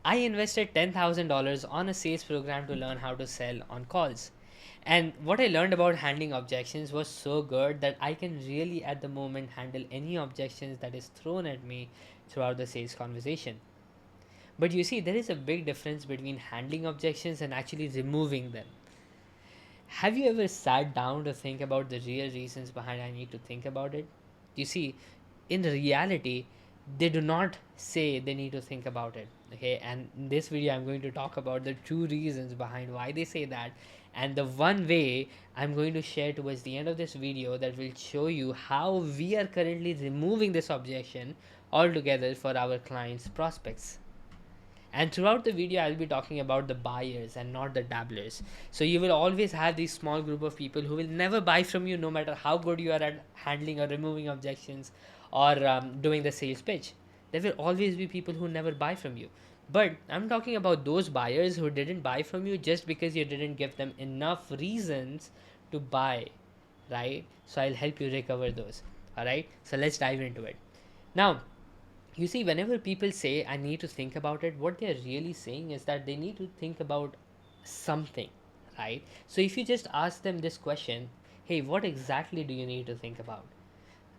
I invested $10,000 on a sales program to learn how to sell on calls. And what I learned about handling objections was so good that I can really at the moment handle any objections that is thrown at me throughout the sales conversation. But you see, there is a big difference between handling objections and actually removing them. Have you ever sat down to think about the real reasons behind I need to think about it? You see, in reality, they do not say they need to think about it. Okay, and in this video, I'm going to talk about the true reasons behind why they say that, and the one way I'm going to share towards the end of this video that will show you how we are currently removing this objection altogether for our clients' prospects. And throughout the video, I'll be talking about the buyers and not the dabblers. So you will always have this small group of people who will never buy from you, no matter how good you are at handling or removing objections or doing the sales pitch. There will always be people who never buy from you. But I'm talking about those buyers who didn't buy from you just because you didn't give them enough reasons to buy, right? So I'll help you recover those. All right. So let's dive into it. Now, you see, whenever people say I need to think about it, what they're really saying is that they need to think about something, right? So if you just ask them this question, hey, what exactly do you need to think about,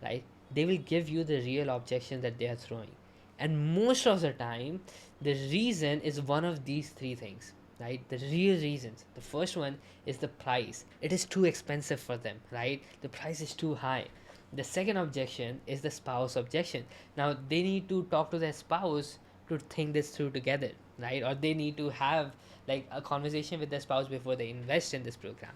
right? They will give you the real objection that they are throwing. And most of the time, the reason is one of these three things, right? The real reasons. The first one is the price. It is too expensive for them, right? The price is too high. The second objection is the spouse objection. Now, they need to talk to their spouse to think this through together, right? Or they need to have like a conversation with their spouse before they invest in this program.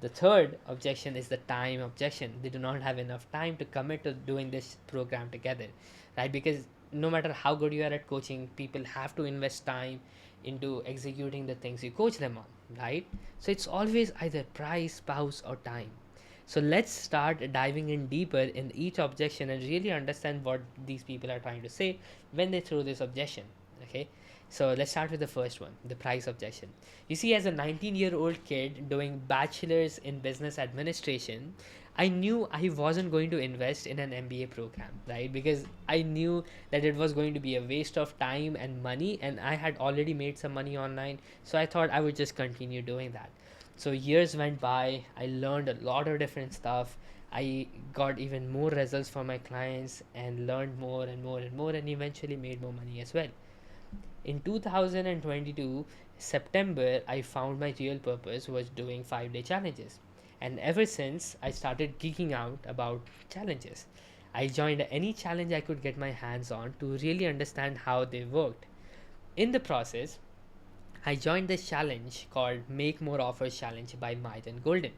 The third objection is the time objection. They do not have enough time to commit to doing this program together, right? Because no matter how good you are at coaching, people have to invest time into executing the things you coach them on, right? So it's always either price, spouse, or time. So let's start diving in deeper in each objection and really understand what these people are trying to say when they throw this objection. Okay, so let's start with the first one, the price objection. You see, as a 19-year-old kid doing bachelor's in business administration, I knew I wasn't going to invest in an MBA program, right? Because I knew that it was going to be a waste of time and money, and I had already made some money online, so I thought I would just continue doing that. So years went by, I learned a lot of different stuff. I got even more results for my clients and learned more and more and more, and eventually made more money as well. In 2022 September, I found my real purpose was doing 5-day challenges. And ever since, I started geeking out about challenges. I joined any challenge I could get my hands on to really understand how they worked. In the process, I joined this challenge called Make More Offers Challenge by Myron Golden.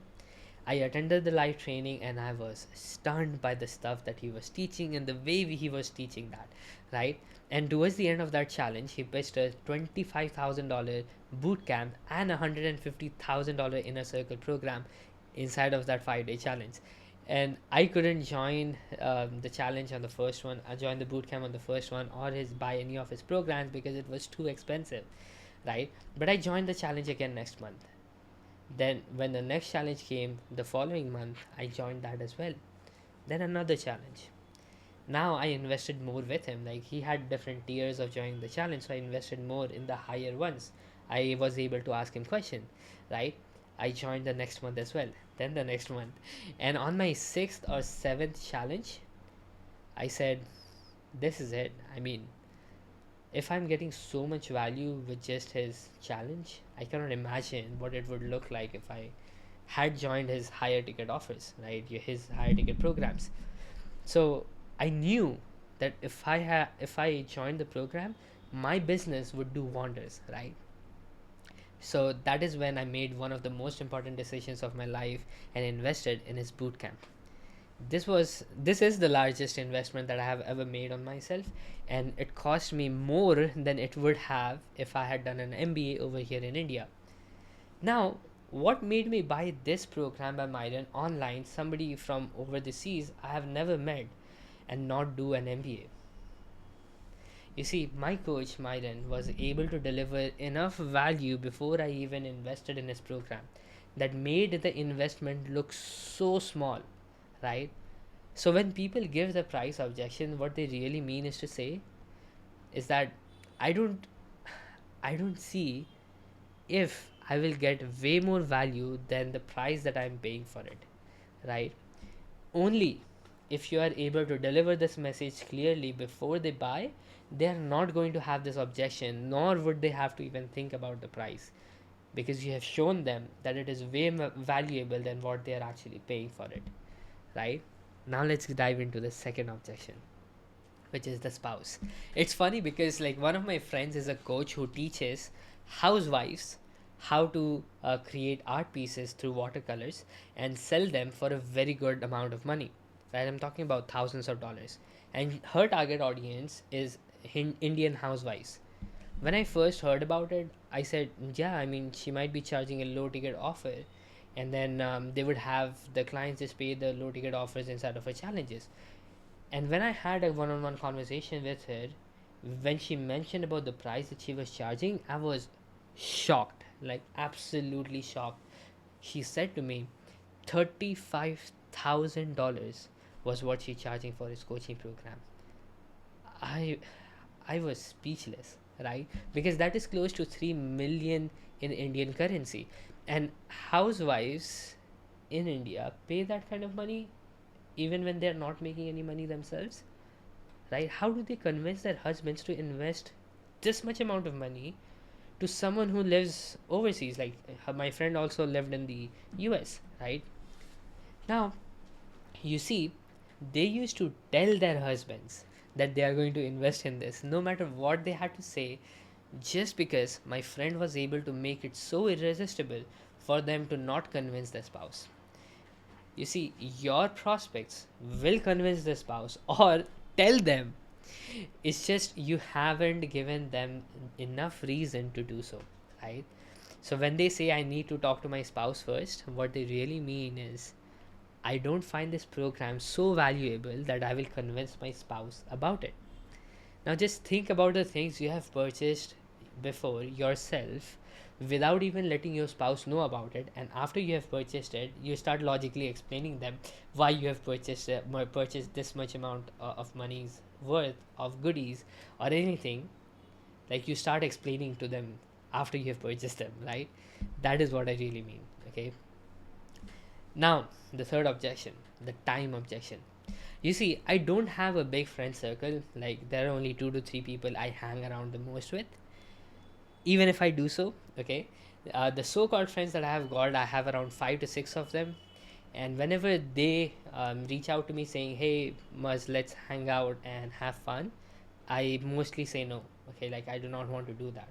I attended the live training and I was stunned by the stuff that he was teaching and the way he was teaching that, right? And towards the end of that challenge, he pitched a $25,000 boot camp and a $150,000 inner circle program inside of that 5-day challenge. And I couldn't join the challenge on the first one. I joined the boot camp on the first one or buy any of his programs because it was too expensive, right? But I joined the challenge again next month. Then, when the next challenge came the following month, I joined that as well. Then, another challenge. Now, I invested more with him. Like, he had different tiers of joining the challenge, so I invested more in the higher ones. I was able to ask him questions, right? I joined the next month as well. Then, the next month. And on my sixth or seventh challenge, I said, this is it. I mean, if I'm getting so much value with just his challenge, I cannot imagine what it would look like if I had joined his higher ticket offers, right? His higher ticket programs. So I knew that if I joined the program, my business would do wonders, right? So that is when I made one of the most important decisions of my life and invested in his bootcamp. This is the largest investment that I have ever made on myself, and it cost me more than it would have if I had done an MBA over here in India. Now, what made me buy this program by Myron online, somebody from over the seas I have never met, and not do an MBA? You see, my coach Myron was able to deliver enough value before I even invested in his program that made the investment look so small, right? So when people give the price objection, what they really mean is to say is that I don't I don't see if I will get way more value than the price that I'm paying for it, right? Only if you are able to deliver this message clearly before they buy, they are not going to have this objection, nor would they have to even think about the price, because you have shown them that it is way valuable than what they are actually paying for it, right? Now let's dive into the second objection, which is the spouse. It's funny because like one of my friends is a coach who teaches housewives how to create art pieces through watercolors and sell them for a very good amount of money. Right, I'm talking about thousands of dollars, and her target audience is Indian housewives. When I first heard about it, I said, yeah, I mean, she might be charging a low ticket offer, and then they would have the clients just pay the low ticket offers instead of her challenges. And when I had a one on one conversation with her, when she mentioned about the price that she was charging, I was shocked, like absolutely shocked. She said to me, $35,000 was what she charging for his coaching program. I I was speechless, right? Because that is close to 3 million in Indian currency. And housewives in India pay that kind of money even when they're not making any money themselves, right? How do they convince their husbands to invest this much amount of money to someone who lives overseas? Like my friend also lived in the US, right? Now, you see, they used to tell their husbands that they are going to invest in this no matter what they had to say, just because my friend was able to make it so irresistible for them to not convince their spouse. You see, your prospects will convince the spouse or tell them. It's just you haven't given them enough reason to do so, right? So when they say I need to talk to my spouse first, what they really mean is I don't find this program so valuable that I will convince my spouse about it. Now just think about the things you have purchased before yourself without even letting your spouse know about it, and after you have purchased it you start logically explaining them why you have purchased this much amount of money's worth of goodies or anything. Like you start explaining to them after you have purchased them, right? That is what I really mean. Okay, now the third objection, the time objection. You see, I don't have a big friend circle. Like there are only 2 to 3 people I hang around the most with. Even if I do so, okay, the so-called friends that I have got, I have around 5 to 6 of them. And whenever they reach out to me saying, "Hey, Muzz, let's hang out and have fun," I mostly say no. Okay, like I do not want to do that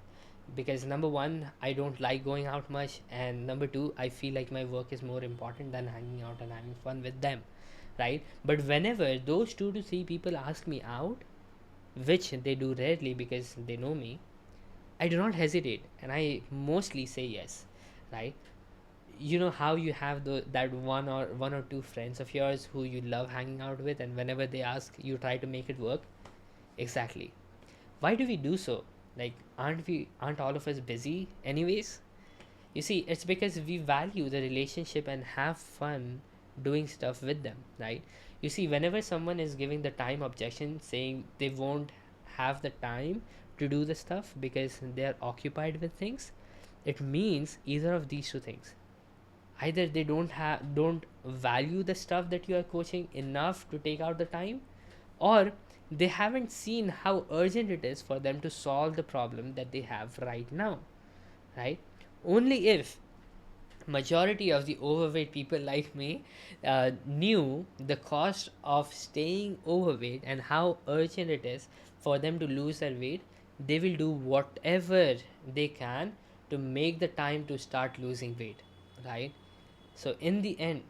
because number one, I don't like going out much, and number two, I feel like my work is more important than hanging out and having fun with them, right? But whenever those 2 to 3 people ask me out, which they do rarely because they know me, I do not hesitate and I mostly say yes, right? You know how you have that one or two friends of yours who you love hanging out with, and whenever they ask, you try to make it work. Exactly. Why do we do so? Like, aren't all of us busy anyways? You see, it's because we value the relationship and have fun doing stuff with them, right? You see, whenever someone is giving the time objection, saying they won't have the time to do the stuff because they are occupied with things, it means either of these two things. Either they don't value the stuff that you are coaching enough to take out the time, or they haven't seen how urgent it is for them to solve the problem that they have right now, right? Only if majority of the overweight people like me knew the cost of staying overweight and how urgent it is for them to lose their weight, they will do whatever they can to make the time to start losing weight, right? So in the end,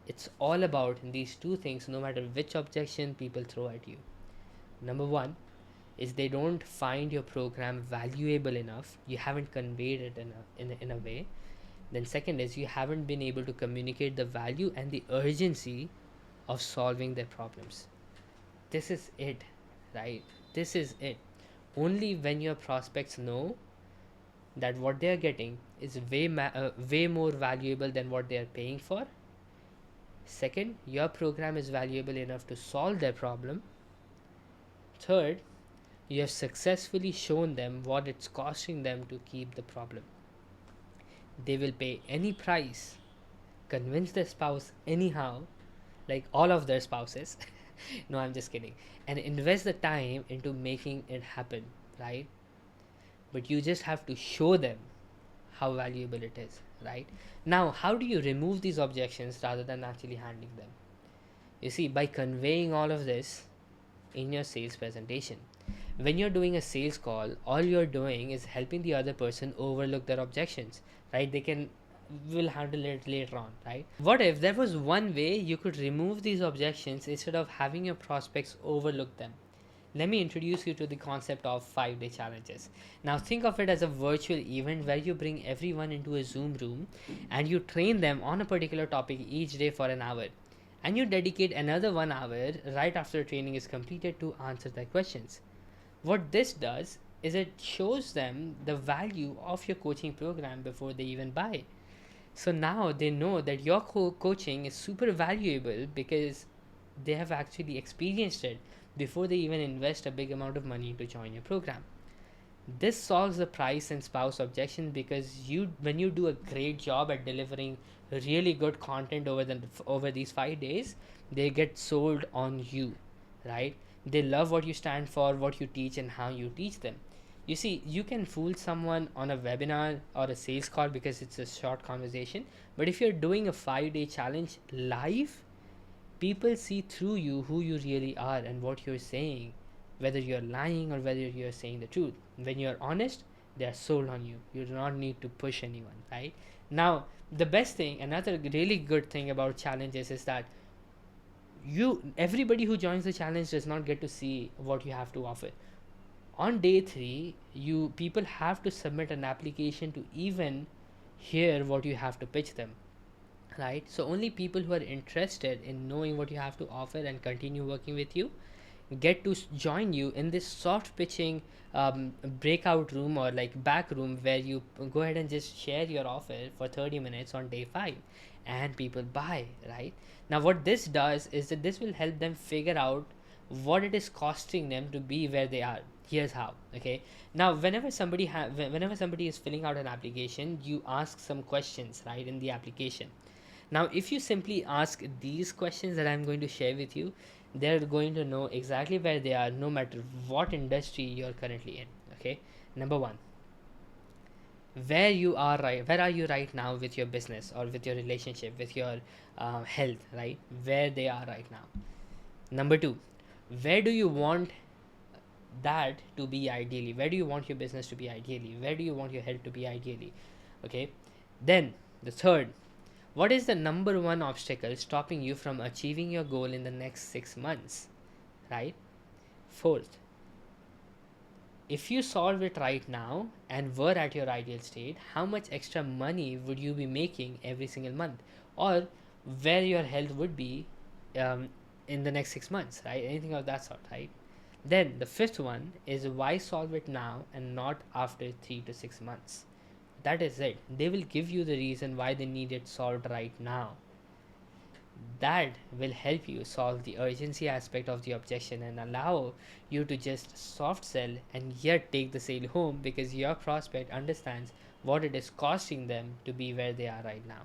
it's all about these two things, no matter which objection people throw at you. Number one is they don't find your program valuable enough, you haven't conveyed it in a way. Then second is you haven't been able to communicate the value and the urgency of solving their problems. This is it, right? This is it. Only when your prospects know that what they are getting is way more valuable than what they are paying for. Second, your program is valuable enough to solve their problem. Third, You have successfully shown them what it's costing them to keep the problem. They will pay any price, convince their spouse anyhow, like all of their spouses. No, I'm just kidding. And invest the time into making it happen, right? But you just have to show them how valuable it is, right? Now, how do you remove these objections rather than actually handling them? You see, by conveying all of this in your sales presentation. When you're doing a sales call, all you're doing is helping the other person overlook their objections, right? They can will handle it later on, right? What if there was one way you could remove these objections instead of having your prospects overlook them? Let me introduce you to the concept of 5-day challenges. Now, think of it as a virtual event where you bring everyone into a Zoom room and you train them on a particular topic each day for an hour. And you dedicate another 1 hour right after training is completed to answer their questions. What this does is it shows them the value of your coaching program before they even buy. So now they know that your coaching is super valuable because they have actually experienced it before they even invest a big amount of money to join your program. This solves the price and spouse objection because when you do a great job at delivering really good content over these 5 days, they get sold on you, right? They love what you stand for, what you teach, and how you teach them. You see, you can fool someone on a webinar or a sales call because it's a short conversation, but if you're doing a 5-day challenge live, people see through you who you really are and what you're saying, whether you're lying or whether you're saying the truth. When you're honest, they are sold on you. You do not need to push anyone, right? Now, the best thing, another really good thing about challenges is that everybody who joins the challenge does not get to see what you have to offer. On day 3, you people have to submit an application to even hear what you have to pitch them, right? So only people who are interested in knowing what you have to offer and continue working with you get to join you in this soft pitching breakout room or like back room where you go ahead and just share your offer for 30 minutes on day 5 and people buy, right? Now what this does is that this will help them figure out what it is costing them to be where they are. Here's how. Okay, now whenever somebody is filling out an application, you ask some questions, right, in the application. Now, if you simply ask these questions that I'm going to share with you, they're going to know exactly where they are no matter what industry you're currently in. Okay, number one, where are you right now with your business or with your relationship, with your health, right? Where they are right now. Number two, where do you want that to be ideally? Where do you want your business to be ideally? Where do you want your health to be ideally? Okay, then the third, what is the number one obstacle stopping you from achieving your goal in the next 6 months? Right? Fourth, if you solve it right now and were at your ideal state, how much extra money would you be making every single month? Or where your health would be um, in the next 6 months, right? Anything of that sort, right? Then the fifth one is why solve it now and not after 3 to 6 months? That is it. They will give you the reason why they need it solved right now. That will help you solve the urgency aspect of the objection and allow you to just soft sell and yet take the sale home because your prospect understands what it is costing them to be where they are right now.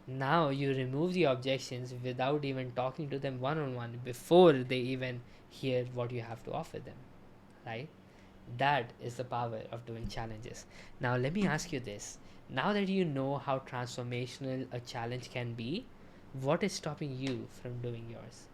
Now you remove the objections without even talking to them one on one before they even hear what you have to offer them, right? That is the power of doing challenges. Now, let me ask you this. Now that you know how transformational a challenge can be, what is stopping you from doing yours?